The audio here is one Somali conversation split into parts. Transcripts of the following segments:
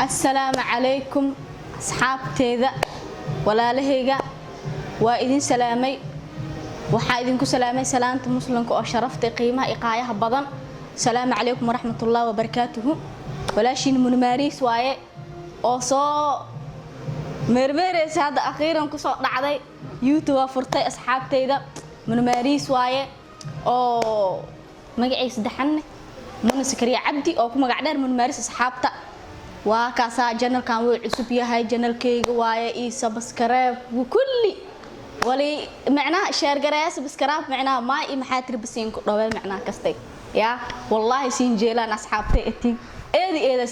السلام عليكم أصحابتي ولا لهيجا وإذن سلامي وحايدين كسلامي سلامة مسلمك وشرفت قيمة إقاية بدن السلام عليكم ورحمة الله وبركاته ولا شيء من ماريس واي أصو مرمرس هذا أخيرا كسر دعدي يوتيوب فرتي أصحابتي ذا من ماريس واي أو مجلس دحني من سكرية عبدي أو كم قاعدين من ماريس أصحابته وكاسا جنرال كان وعسب يهاي جنرال كيج واي إيه سبسكرايب وكل ولي معناه شير جراس بسكرايب معناه ما إيه محاتر بسين كروي معناه كستي يا والله سينجيلا أصحابتي إتي إيه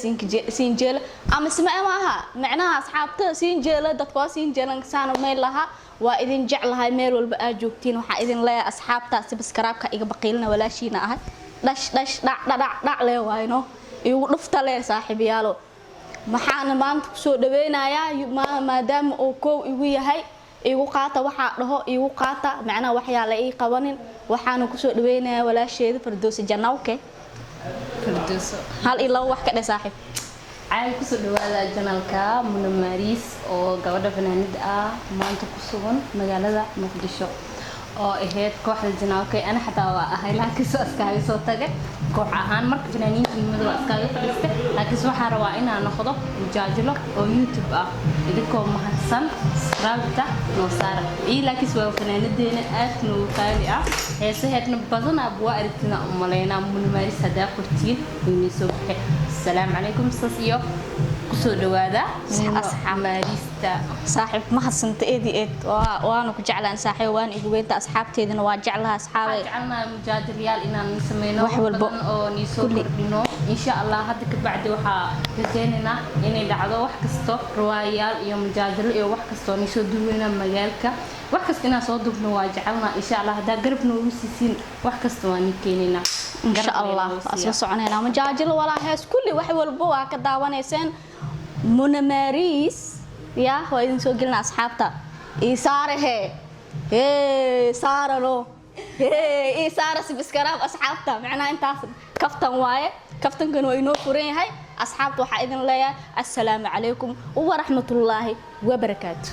سينجيلا أما اسمع معها معناها أصحابتي سينجيلا دتقوا سينجيلا كسانو ميل لها وإذن جعلها ميل والبقاجوكتين وح إذن لا أصحابتها سبسكرايب كإيجا بقيلنا ولا شيء ناها دش دع له واينو يوقف له صاحب يالو maxaan maanta ku soo dhaweynayaa maadaama oo koow igu yahay igu qaata waxa dhaho igu qaata macna waxyaalo ay qabanin waxaan ku soo dhaweynayaa walaasheeda Firdawsi Janawke Firdawsi hal ila wax ka dhig saaxib ay ku soo dhawaada janalka Muna Maris oo gabadha fanaanid ah maanta ku sugan magaalada Muqdisho oo ahayd kooxda Janawke ana xataa waa ahay laakiin soo askaaga soo tagay koox ahaan marka fanaaniinta nimada waa askaaga fadhiistay laakiin waxa rabaa inaan noqdo jaajilo oo YouTube ah idinkoo mahadsan subscribe-ta noo saar laakiin waa fanaanideena aad noo qaali ah heesaheedna badan abwaa aragtina umaleena Muna Maris hadaa qortiin inay soo baxay assalaamu calaykum sasiyo kusoo dhawaada asxaab Marista saaxib ma hadsanta eed waana ku jeclaan saaxib waan igu weynta asxaabteedina waa jeclaha asxaabay jeclana mujaadiriyaal inaan sameeyno wax walba oo ni soo kordhino insha Allah hadda ka bacdi waxa rajaynaynaa inay dhacdo wax kasto riwaayaal iyo mujaadiro iyo wax kasto ni soo duwayna magaalka wax kasta inaan soo dubno waa jeclana insha Allah hadaa garabna ugu siisiin wax kasta waan keenayna insha Allah asla soconayna mujaadilo wala hees kulli wax walba waa ka daawanayseen Muna Maris يا هو إذن سوق لنا أصحابته إيساره سارة إيساره سبسكرايب أصحابته معنا أنت كفتن واي كفتن كانوا ينوفرين هاي أصحابته حق إذن الله السلام عليكم ورحمة الله وبركاته